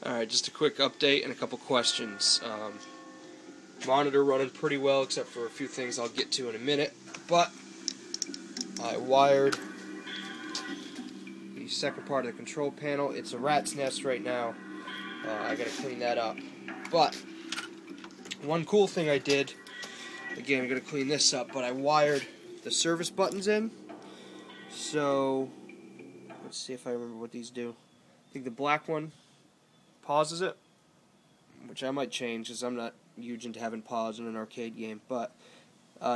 Alright, just a quick update and a couple questions. Monitor running pretty well, except for a few things I'll get to in a minute. But I wired the second part of the control panel. It's a rat's nest right now. I gotta clean that up. But one cool thing I did, again, I'm gonna clean this up, but I wired the service buttons in. So let's see if I remember what these do. I think the black one pauses it, which I might change because I'm not huge into having pause in an arcade game, but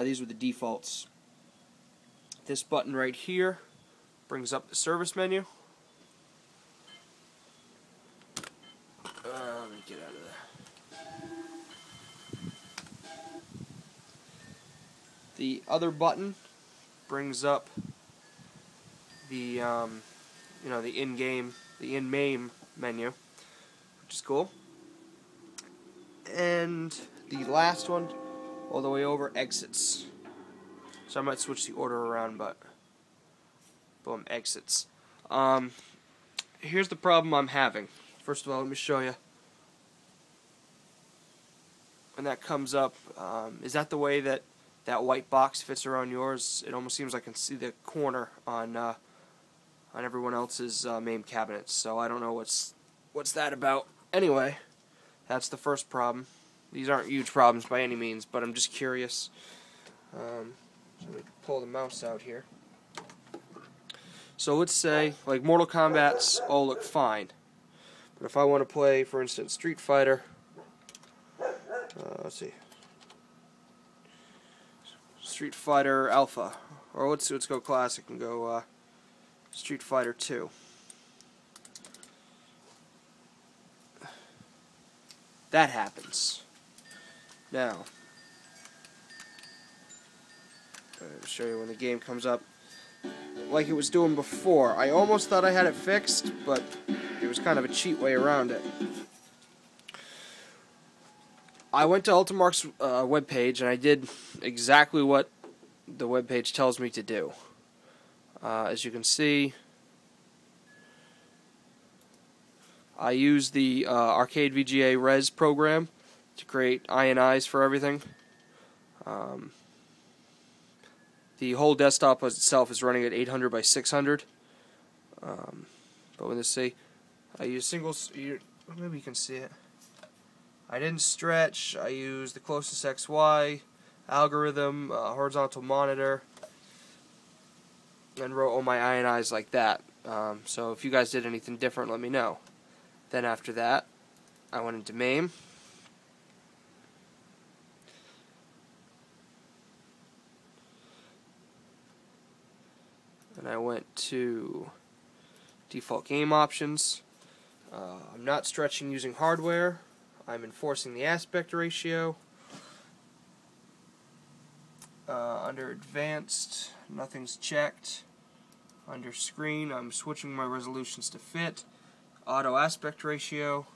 these were the defaults. This button right here brings up the service menu. Let me get out of there. The other button brings up the the in-game, the in-mame menu, which is cool. And the last one, all the way over, exits. So I might switch the order around, but boom, exits. Here's the problem I'm having. First of all, let me show you. When that comes up, is that the way that that white box fits around yours? It almost seems like I can see the corner on everyone else's MAME cabinets. So I don't know what's that about. Anyway, that's the first problem. These aren't huge problems by any means, but I'm just curious. So let me pull the mouse out here. So let's say, like, Mortal Kombat's all look fine. But if I want to play, for instance, Street Fighter, let's see, Street Fighter Alpha, or let's go classic and go Street Fighter 2. That happens. Now, I'll show you when the game comes up. Like it was doing before. I almost thought I had it fixed, but it was kind of a cheat way around it. I went to Ultimark's webpage and I did exactly what the webpage tells me to do. As you can see, I use the Arcade VGA Res program to create INIs for everything. The whole desktop itself is running at 800 by 600. But when this say, I use singles. Maybe you can see it. I didn't stretch. I used the closest XY algorithm, horizontal monitor, and wrote all my INIs like that. So if you guys did anything different, let me know. Then after that, I went into MAME. And I went to default game options. I'm not stretching using hardware. I'm enforcing the aspect ratio. Under advanced, nothing's checked. Under screen, I'm switching my resolutions to fit. Auto aspect ratio.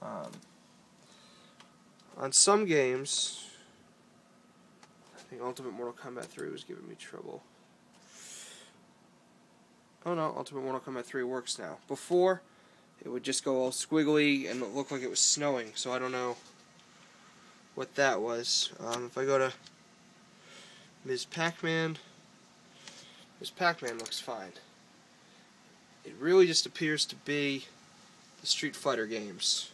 On some games, I think Ultimate Mortal Kombat 3 was giving me trouble. Oh no, Ultimate Mortal Kombat 3 works now. Before, it would just go all squiggly and it looked like it was snowing, so I don't know what that was. If I go to Ms. Pac-Man, Ms. Pac-Man looks fine. It really just appears to be the Street Fighter games.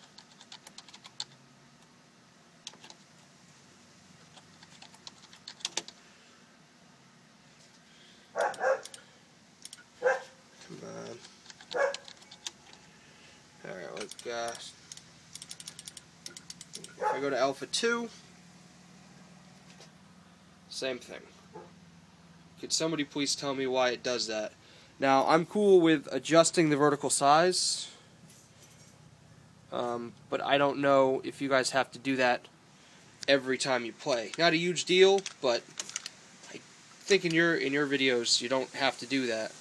Come on. Alright, let's go. If I go to Alpha 2, same thing. Could somebody please tell me why it does that? Now, I'm cool with adjusting the vertical size, but I don't know if you guys have to do that every time you play. Not a huge deal, but I think in your videos you don't have to do that.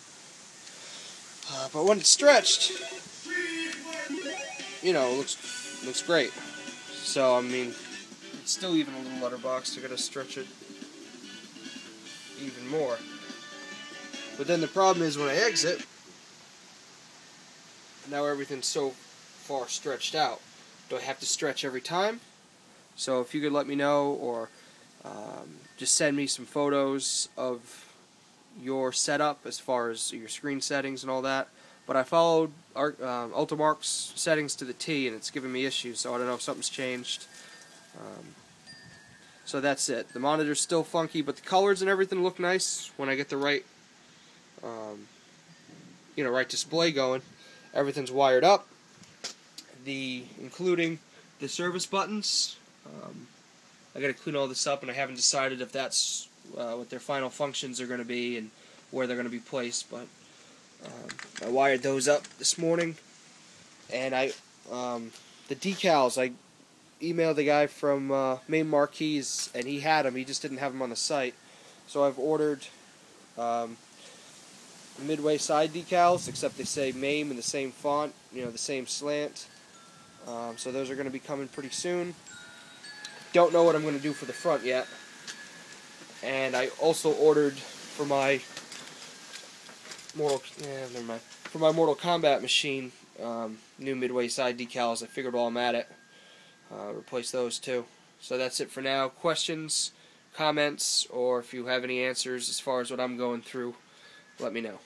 But when it's stretched, you know, it looks great. So I mean, it's still even a little letterbox. I gotta stretch it even more. But then the problem is when I exit, now everything's so far stretched out. Do I have to stretch every time? So if you could let me know, or just send me some photos of your setup as far as your screen settings and all that. But I followed Ultimark's settings to the T, and it's giving me issues, so I don't know if something's changed. So that's it. The monitor's still funky, but the colors and everything look nice when I get the right, right display going. Everything's wired up, including the service buttons. I got to clean all this up, and I haven't decided if that's what their final functions are going to be and where they're going to be placed. But I wired those up this morning, and the decals, I emailed the guy from Mame Marquees, and he had them. He just didn't have them on the site. So I've ordered midway side decals, except they say Mame in the same font, the same slant. So those are going to be coming pretty soon. Don't know what I'm going to do for the front yet. And I also ordered for my Mortal Kombat machine new midway side decals. I figured while I'm at it, replace those too. So that's it for now. Questions, comments, or if you have any answers as far as what I'm going through, let me know.